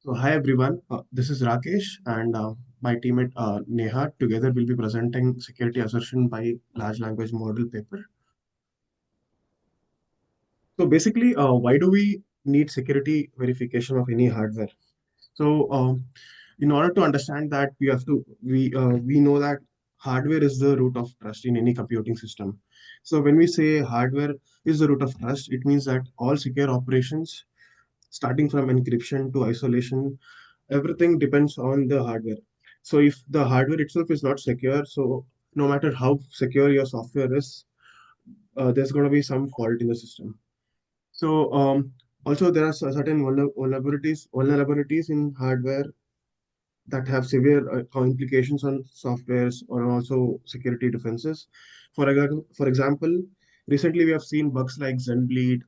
So hi everyone, this is Rakesh and my teammate Neha. Together we'll be presenting security assertion by large language model paper. So basically, why do we need security verification of any hardware? So in order to understand that, we know that hardware is the root of trust in any computing system. So when we say hardware is the root of trust, it means that all secure operations, starting from encryption to isolation, everything depends on the hardware. So if the hardware itself is not secure, so no matter how secure your software is, there's going to be some fault in the system. So also there are certain vulnerabilities in hardware that have severe implications on softwares or also security defenses. For example, recently we have seen bugs like Zenbleed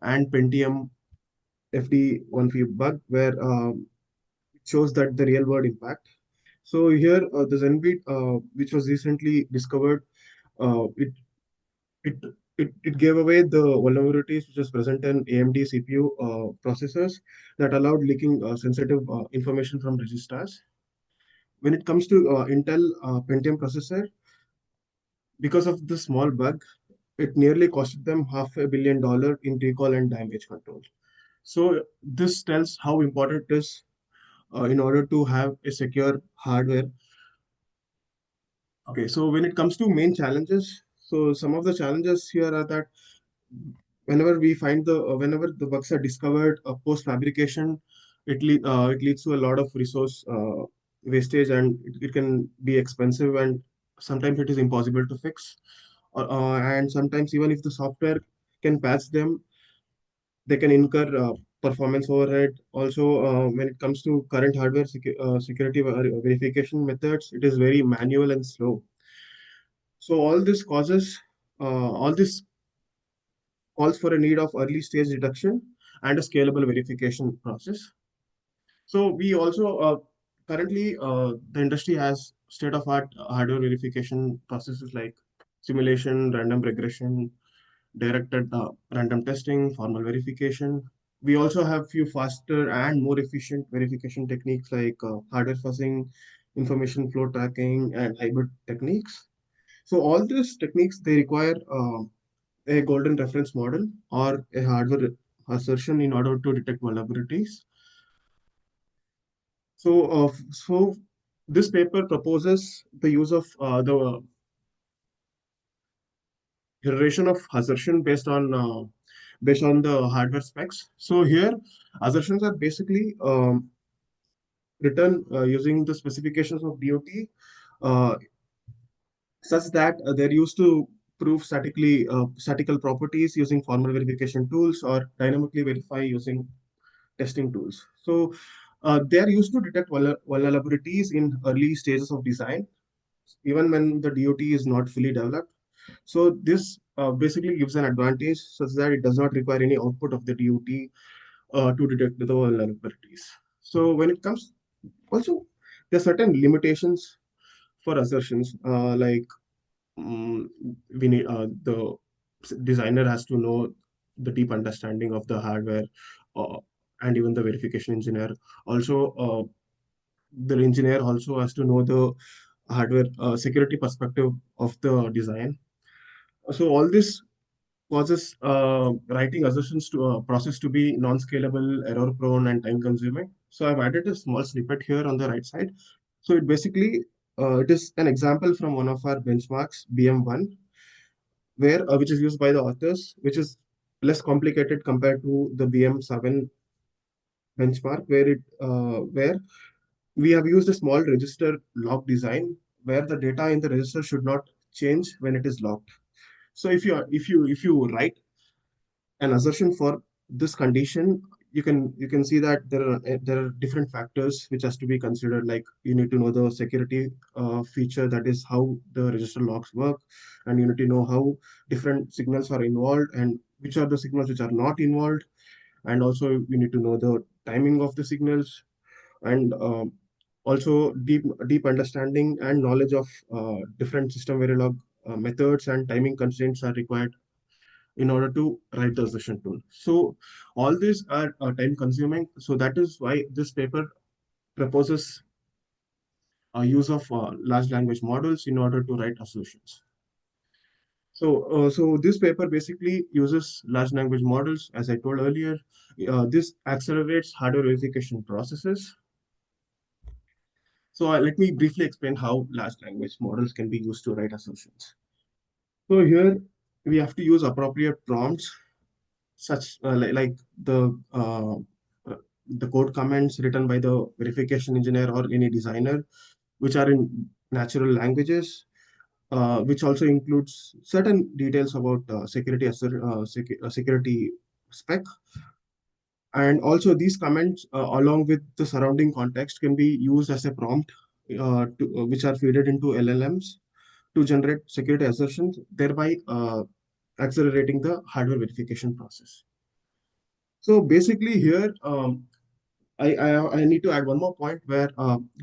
and Pentium FD1 bug where it shows that the real world impact. So here, the Zenbit, which was recently discovered, uh, it, it it gave away the vulnerabilities which was present in AMD CPU processors that allowed leaking sensitive information from registers. When it comes to Intel Pentium processor, because of the small bug, it nearly costed them $500 million in recall and damage control. So this tells how important it is in order to have a secure hardware. Okay, so when it comes to main challenges, so some of the challenges here are that whenever the bugs are discovered post fabrication, it leads to a lot of resource wastage, and it can be expensive, and sometimes it is impossible to fix. And sometimes even if the software can patch them, they can incur performance overhead. Also, when it comes to current hardware security verification methods, it is very manual and slow. So all this calls for a need of early stage detection and a scalable verification process. So we also currently the industry has state of art hardware verification processes like simulation, random regression, directed random testing, formal verification. We also have few faster and more efficient verification techniques like hardware fuzzing, information flow tracking, and hybrid techniques. So all these techniques they require a golden reference model or a hardware assertion in order to detect vulnerabilities. So this paper proposes the use of the generation of assertion based on the hardware specs. So here, assertions are basically written using the specifications of DOT, uh, such that they're used to prove statical properties using formal verification tools or dynamically verify using testing tools. So they are used to detect vulnerabilities in early stages of design, even when the DOT is not fully developed. So this basically gives an advantage such that it does not require any output of the DOT to detect the vulnerabilities. So when it comes, also there are certain limitations for assertions, like um, we need the designer has to know the deep understanding of the hardware, uh, and even the verification engineer. Also, the engineer also has to know the hardware security perspective of the design. So all this causes writing assertions to a process to be non-scalable, error-prone, and time-consuming. So I've added a small snippet here on the right side. So it is an example from one of our benchmarks, BM1, where which is used by the authors, which is less complicated compared to the BM7 benchmark, where we have used a small register lock design where the data in the register should not change when it is locked. So if you write an assertion for this condition, you can see that there are different factors which has to be considered. Like you need to know the security feature, that is how the register locks work, and you need to know how different signals are involved and which are the signals which are not involved, and also we need to know the timing of the signals, and also deep understanding and knowledge of different system verilog methods and timing constraints are required. in order to write the assertion tool. So all these are time consuming. So that is why this paper proposes use of large language models in order to write assertions. So this paper basically uses large language models, as I told earlier. This accelerates hardware verification processes. So let me briefly explain how large language models can be used to write assertions. So here we have to use appropriate prompts, such like the code comments written by the verification engineer or any designer, which are in natural languages, which also includes certain details about security spec. And also these comments, along with the surrounding context, can be used as a prompt, which are fed into LLMs to generate security assertions, thereby accelerating the hardware verification process. So basically here, I need to add one more point where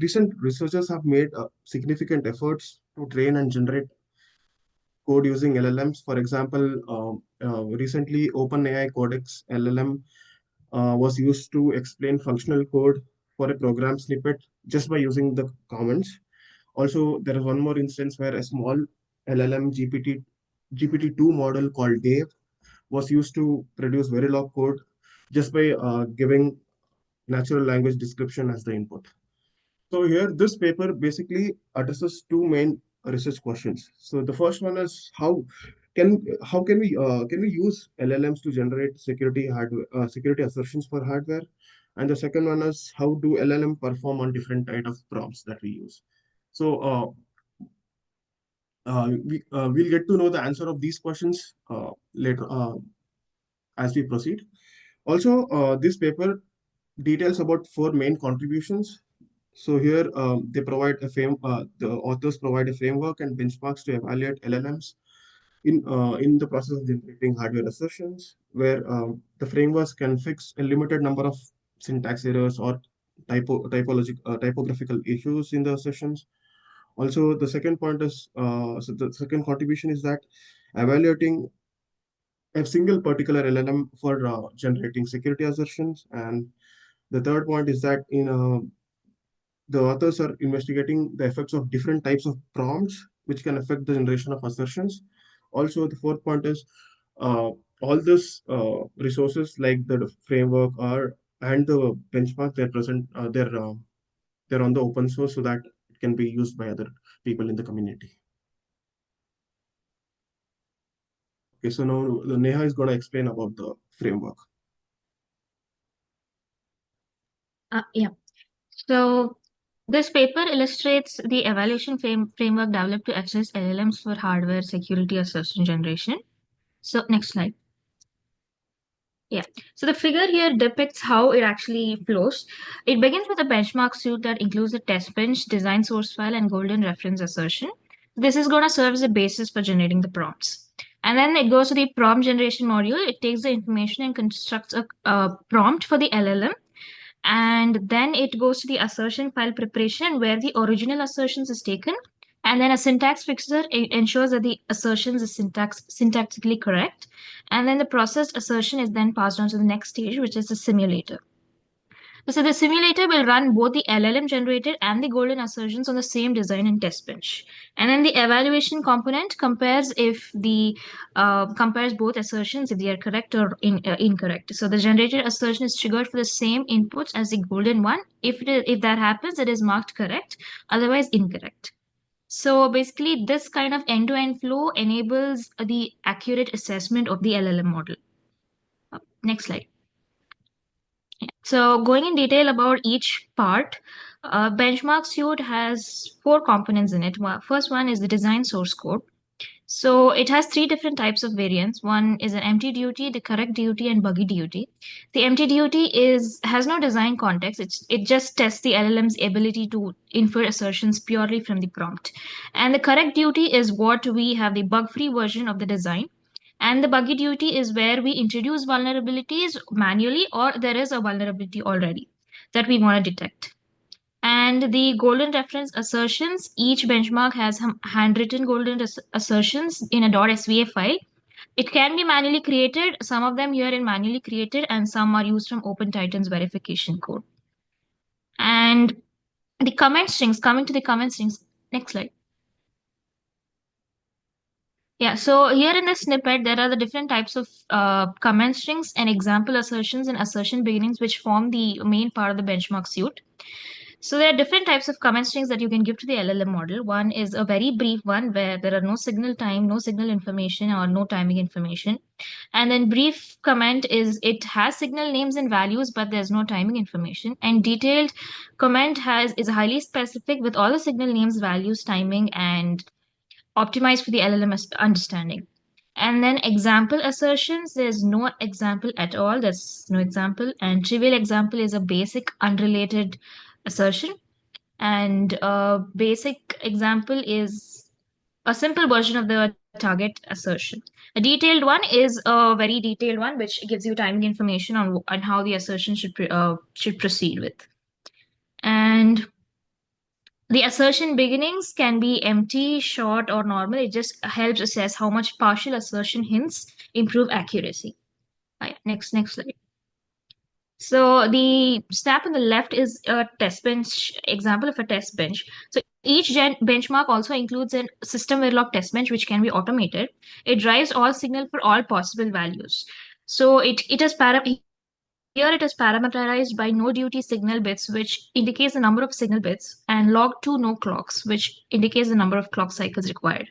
recent researchers have made significant efforts to train and generate code using LLMs. For example, recently OpenAI Codex LLM was used to explain functional code for a program snippet just by using the comments. Also, there is one more instance where a small LLM GPT-2 model called Dave was used to produce Verilog code just by giving natural language description as the input. So here, this paper basically addresses two main research questions. So the first one is how can we use LLMs to generate security assertions for hardware, and the second one is how do LLM perform on different type of prompts that we use. So we'll get to know the answer of these questions later as we proceed. Also, this paper details about four main contributions. So here the authors provide a framework and benchmarks to evaluate LLMs in the process of generating hardware assertions, where the frameworks can fix a limited number of syntax errors or typographical issues in the assertions. Also, the second contribution is that evaluating a single particular LLM for generating security assertions. And the third point is that the authors are investigating the effects of different types of prompts, which can affect the generation of assertions. Also, the fourth point is uh, all these resources like the framework are and the benchmark they're on the open source so that it can be used by other people in the community. Okay, so now Neha is going to explain about the framework. Yeah. So this paper illustrates the evaluation framework developed to access LLMs for hardware security assertion generation. So next slide. Yeah. So the figure here depicts how it actually flows. It begins with a benchmark suite that includes a test bench, design source file, and golden reference assertion. This is going to serve as a basis for generating the prompts. And then it goes to the prompt generation module. It takes the information and constructs a prompt for the LLM, and then it goes to the assertion file preparation where the original assertions is taken, and then a syntax fixer ensures that the assertions is syntactically correct, and then the processed assertion is then passed on to the next stage, which is the simulator. So the simulator will run both the LLM generated and the golden assertions on the same design and test bench. And then the evaluation component compares both assertions if they are correct or incorrect. So the generated assertion is triggered for the same inputs as the golden one. If that happens, it is marked correct, otherwise incorrect. So basically, this kind of end-to-end flow enables the accurate assessment of the LLM model. Next slide. So going in detail about each part, benchmark suite has four components in it. First one is the design source code. So it has three different types of variants. One is an empty duty, the correct duty, and buggy duty. The empty duty has no design context. It just tests the LLM's ability to infer assertions purely from the prompt. And the correct duty is what we have the bug-free version of the design. And the buggy duty is where we introduce vulnerabilities manually or there is a vulnerability already that we want to detect. And the golden reference assertions, each benchmark has handwritten golden assertions in a .sva file. It can be manually created. Some of them here are manually created, and some are used from Open Titan's verification code. And the comment strings, coming to the comment strings. Next slide. Yeah, so here in this snippet, there are the different types of comment strings and example assertions and assertion beginnings, which form the main part of the benchmark suite. So there are different types of comment strings that you can give to the LLM model. One is a very brief one where there are no signal time, no signal information, or no timing information. And then brief comment is it has signal names and values, but there's no timing information. And detailed comment is highly specific with all the signal names, values, timing, and optimized for the LLM understanding. And then example assertions, there's no example at all. There's no example. And trivial example is a basic unrelated assertion. And a basic example is a simple version of the target assertion. A detailed one is a very detailed one, which gives you timing information on how the assertion should proceed with. And the assertion beginnings can be empty, short, or normal. It just helps assess how much partial assertion hints improve accuracy. Next slide. So the snap on the left is a test bench example of a test bench. So each benchmark also includes a system verilog test bench, which can be automated. It drives all signal for all possible values. So it is here it is parameterized by no duty signal bits, which indicates the number of signal bits, and log2 no clocks, which indicates the number of clock cycles required.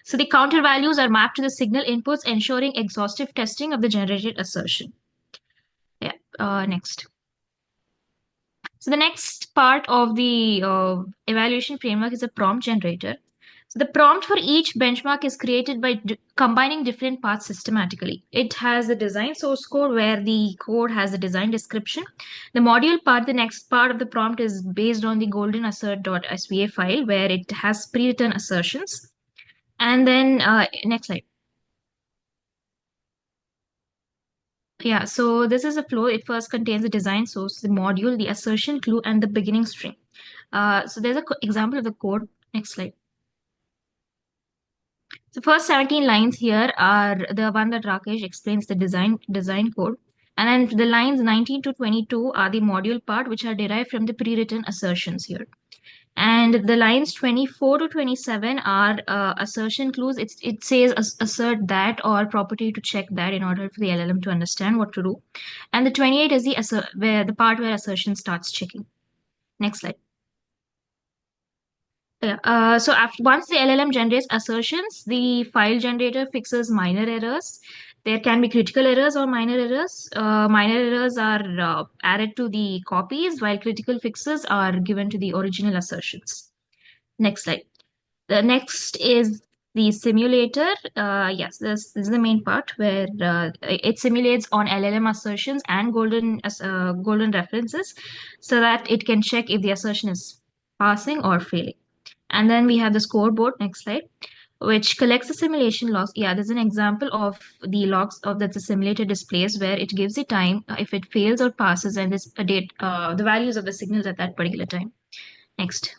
So the counter values are mapped to the signal inputs, ensuring exhaustive testing of the generated assertion. Yeah, next. So the next part of the evaluation framework is a prompt generator. So the prompt for each benchmark is created by combining different parts systematically. It has the design source code where the code has the design description. The module part, the next part of the prompt is based on the golden assert.sva file where it has pre-written assertions. And then next slide. Yeah, so this is a flow. It first contains the design source, the module, the assertion clue, and the beginning string. So there's an example of the code. Next slide. The first 17 lines here are the one that Rakesh explains the design code. And then the lines 19 to 22 are the module part, which are derived from the pre-written assertions here. And the lines 24 to 27 are assertion clues. It says assert that or property to check that in order for the LLM to understand what to do. And the 28 is the part where assertion starts checking. Next slide. Yeah. So once the LLM generates assertions, the file generator fixes minor errors. There can be critical errors or minor errors. Minor errors are added to the copies, while critical fixes are given to the original assertions. Next slide. The next is the simulator. Yes, this is the main part where it simulates on LLM assertions and golden references, so that it can check if the assertion is passing or failing. And then we have the scoreboard, next slide, which collects the simulation logs. Yeah, there's an example of the logs of that the simulator displays where it gives the time if it fails or passes and this date, the values of the signals at that particular time. Next.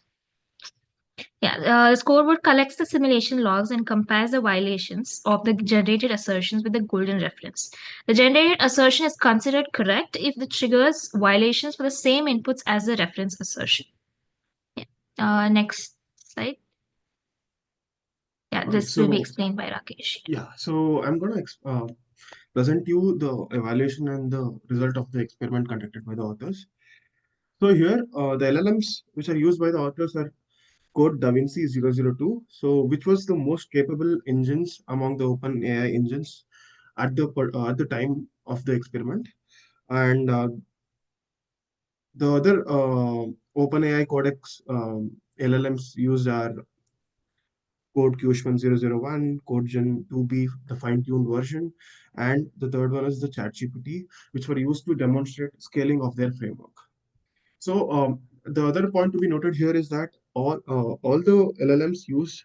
Yeah, the scoreboard collects the simulation logs and compares the violations of the generated assertions with the golden reference. The generated assertion is considered correct if it triggers violations for the same inputs as the reference assertion. Yeah. Next slide. Yeah, this will be explained by Rakesh. Yeah, so I'm going to present you the evaluation and the result of the experiment conducted by the authors. So here, the LLMs which are used by the authors are Code DaVinci 002, so which was the most capable engines among the open AI engines at the time of the experiment, and the other OpenAI codex LLMs used are Code Q1 Code Gen 2B, the fine-tuned version, and the third one is the ChatGPT, which were used to demonstrate scaling of their framework. So the other point to be noted here is that all the LLMs used,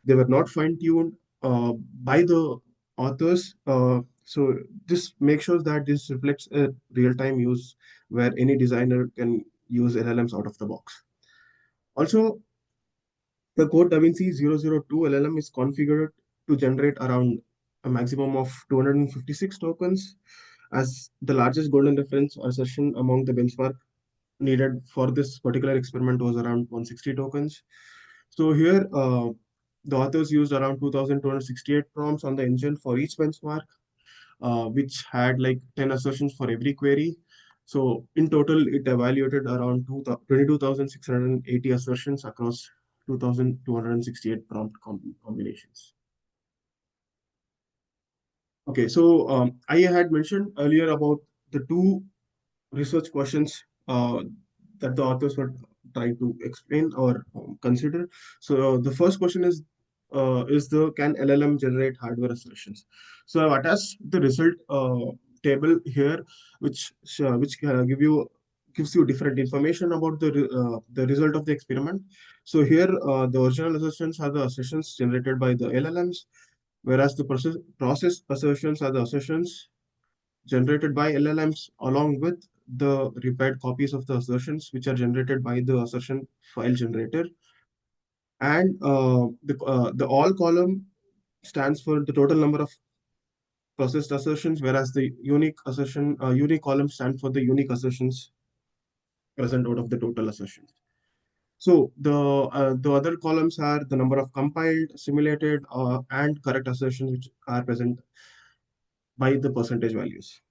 they were not fine-tuned by the authors. So this makes sure that this reflects a real-time use where any designer can use LLMs out of the box. Also, the Code DaVinci 002 LLM is configured to generate around a maximum of 256 tokens, as the largest golden reference assertion among the benchmark needed for this particular experiment was around 160 tokens. So here, the authors used around 2,268 prompts on the engine for each benchmark, which had like 10 assertions for every query. So in total, it evaluated around 22,680 assertions across 2,268 prompt combinations. Okay, so I had mentioned earlier about the two research questions that the authors were trying to explain or consider. So the first question is the can LLM generate hardware assertions? So I've attached the result table here, which gives you different information about the result of the experiment. So here the original assertions are the assertions generated by the LLMs, whereas the process assertions are the assertions generated by LLMs along with the repaired copies of the assertions which are generated by the assertion file generator. And the all column stands for the total number of processed assertions, whereas the unique column stands for the unique assertions present out of the total assertions. So the other columns are the number of compiled, simulated, and correct assertions which are present by the percentage values.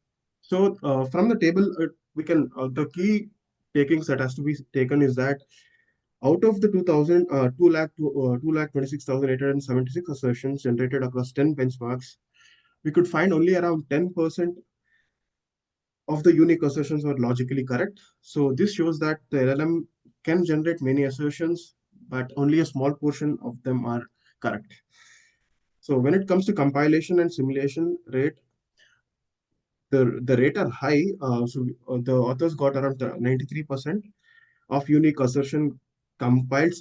So from the table, we can the key takings that has to be taken is that out of the 2000, 2 lakh 26,876 assertions generated across 10 benchmarks, we could find only around 10% of the unique assertions were logically correct. So this shows that the LLM can generate many assertions, but only a small portion of them are correct. So when it comes to compilation and simulation rate, the rate are high. The authors got around 93% of unique assertion compiled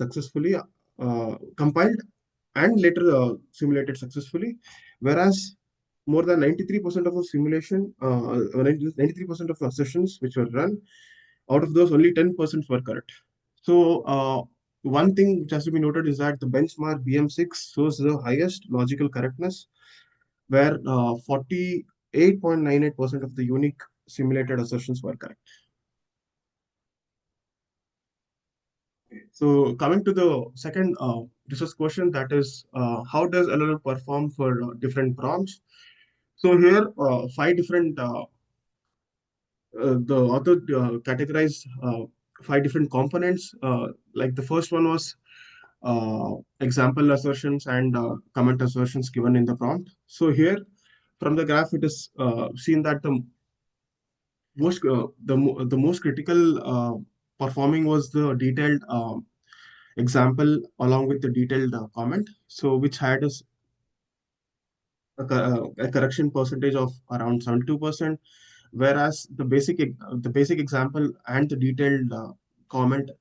and later simulated successfully, whereas more than 93% of the 93% of assertions which were run, out of those only 10% were correct. So one thing which has to be noted is that the benchmark BM6 shows the highest logical correctness, where 48.98% of the unique simulated assertions were correct. So coming to the second research question, that is, how does LLM perform for different prompts? So here, five different the author categorized five different components. Like the first one was example assertions and comment assertions given in the prompt. So here, from the graph, it is seen that the most critical performing was the detailed example along with the detailed comment, so which had a correction percentage of around 72%, whereas the basic example and the detailed comment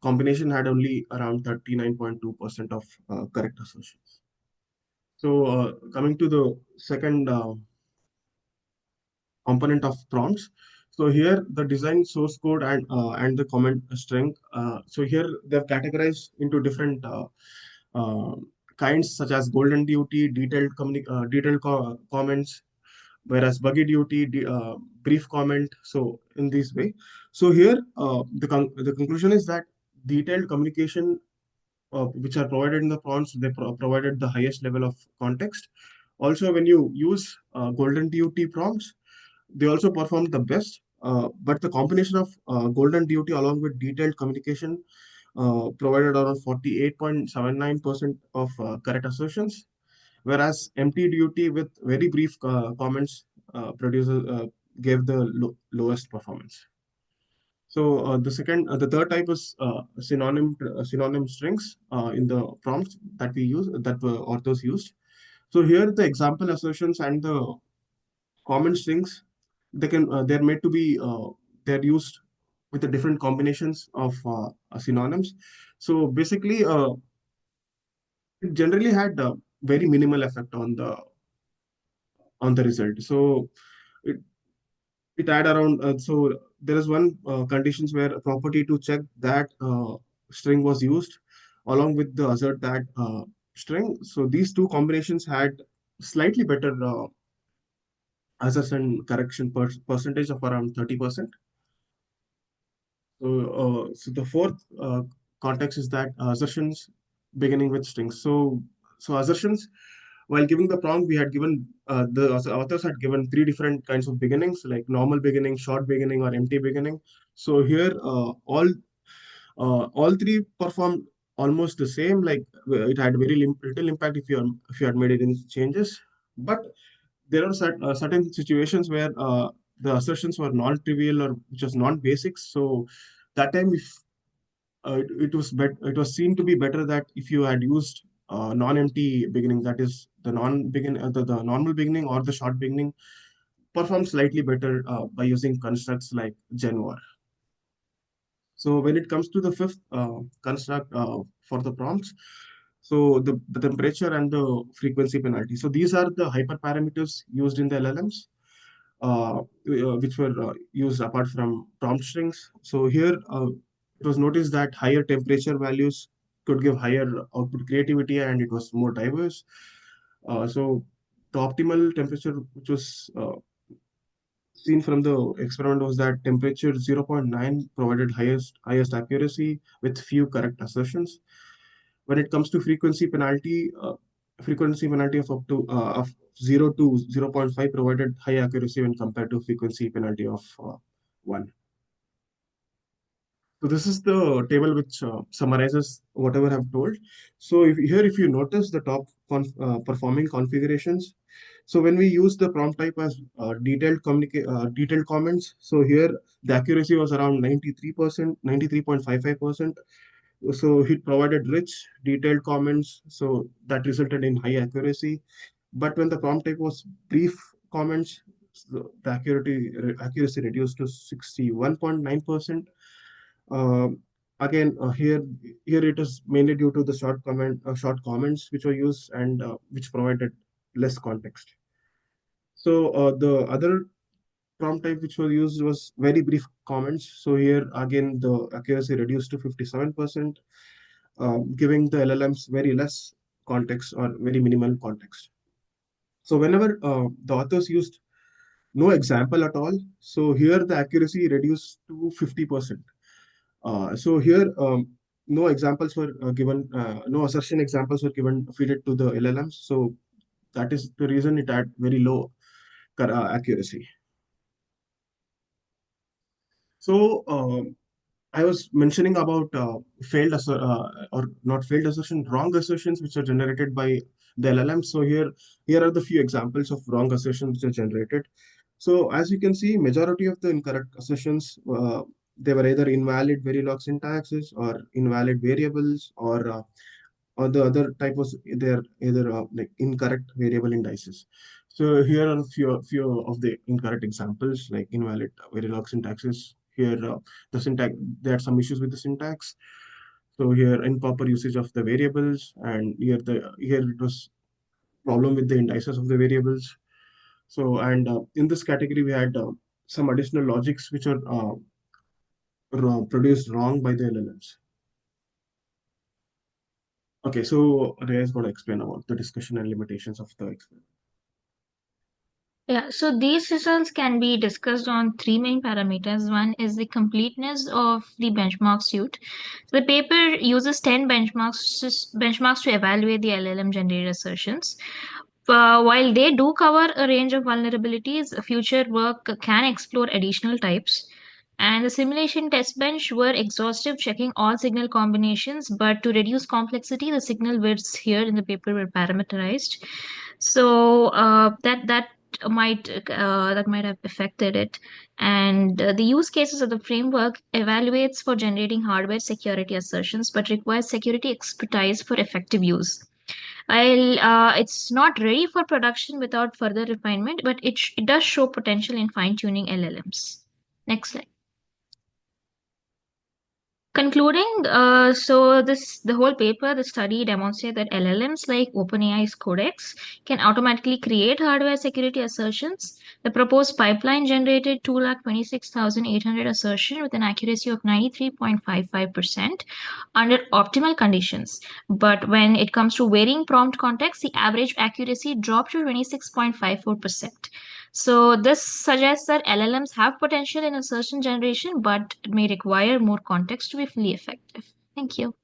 combination had only around 39.2% of correct assertions. So coming to the second component of prompts. So here the design source code and the comment string. So here they've categorized into different uh, kinds such as golden duty, detailed comments, whereas buggy duty, brief comment. So in this way. So here the conclusion is that detailed communication which are provided in the prompts, they provided the highest level of context. Also, when you use golden duty prompts, they also performed the best. But the combination of golden duty along with detailed communication provided around 48.79% of correct assertions, whereas empty duty with very brief comments gave the lowest performance. So the third type is synonym strings in the prompts that the authors used. So here the example assertions and the common strings, they're made to be they're used with the different combinations of synonyms. So basically, it generally had a very minimal effect on the result. So it it had around so there is one conditions where a property to check that string was used along with the assert that string. So these two combinations had slightly better assertion correction percentage of around 30%. So the fourth context is that assertions beginning with strings. So assertions, while giving the prompt, we had given the authors had given three different kinds of beginnings, like normal beginning, short beginning, or empty beginning. So here, all three performed almost the same. Like it had very little impact if you had made any changes, but there are certain situations where the assertions were non-trivial or which was non-basics. So that time, if it was seen to be better that if you had used non-empty beginning, that is the the normal beginning or the short beginning, perform slightly better by using constructs like gen. So when it comes to the fifth construct for the prompts, so the temperature and the frequency penalty. So these are the hyperparameters used in the LLMs, which were used apart from prompt strings. So here it was noticed that higher temperature values could give higher output creativity, and it was more diverse. So the optimal temperature, which was seen from the experiment, was that temperature 0.9 provided highest accuracy with few correct assertions. When it comes to frequency penalty of up to of 0 to 0.5 provided high accuracy when compared to frequency penalty of 1. So this is the table which summarizes whatever I've told. So if you notice the top performing configurations, so when we use the prompt type as detailed comments, so here the accuracy was around 93%, 93.55%. So it provided rich, detailed comments, so that resulted in high accuracy. But when the prompt type was brief comments, so the accuracy reduced to 61.9%. Again, here it is mainly due to the short comments which were used and which provided less context. So the other prompt type which was used was very brief comments. So here again the accuracy reduced to 57%, giving the LLMs very less context or very minimal context. So whenever the authors used no example at all, so here the accuracy reduced to 50%. So here, no examples were given, no assertion examples were given fed to the LLMs. So that is the reason it had very low accuracy. So I was mentioning about or not failed assertion, wrong assertions which are generated by the LLM. So here are the few examples of wrong assertions which are generated. So as you can see, majority of the incorrect assertions, they were either invalid Verilog syntaxes or invalid variables, or the other type was they're either like incorrect variable indices. So here are a few of the incorrect examples, like invalid Verilog syntaxes. Here the syntax, they had some issues with the syntax. So here improper usage of the variables, and here it was problem with the indices of the variables. So and in this category we had some additional logics which are produced wrong by the LLMs. Okay, so Rhea is going to explain about the discussion and limitations of the experiment. Yeah, so these results can be discussed on three main parameters. One is the completeness of the benchmark suite. The paper uses 10 benchmarks to evaluate the LLM generated assertions. While they do cover a range of vulnerabilities, future work can explore additional types. And the simulation test bench were exhaustive, checking all signal combinations, but to reduce complexity, the signal widths here in the paper were parameterized. So that might have affected it. And the use cases of the framework evaluates for generating hardware security assertions, but requires security expertise for effective use. While it's not ready for production without further refinement, but it does show potential in fine tuning LLMs. Next slide. Concluding, the whole paper, the study demonstrates that LLMs like OpenAI's Codex can automatically create hardware security assertions. The proposed pipeline generated 226,800 assertions with an accuracy of 93.55% under optimal conditions. But when it comes to varying prompt context, the average accuracy dropped to 26.54%. So this suggests that LLMs have potential in assertion generation, but may require more context to be fully effective. Thank you.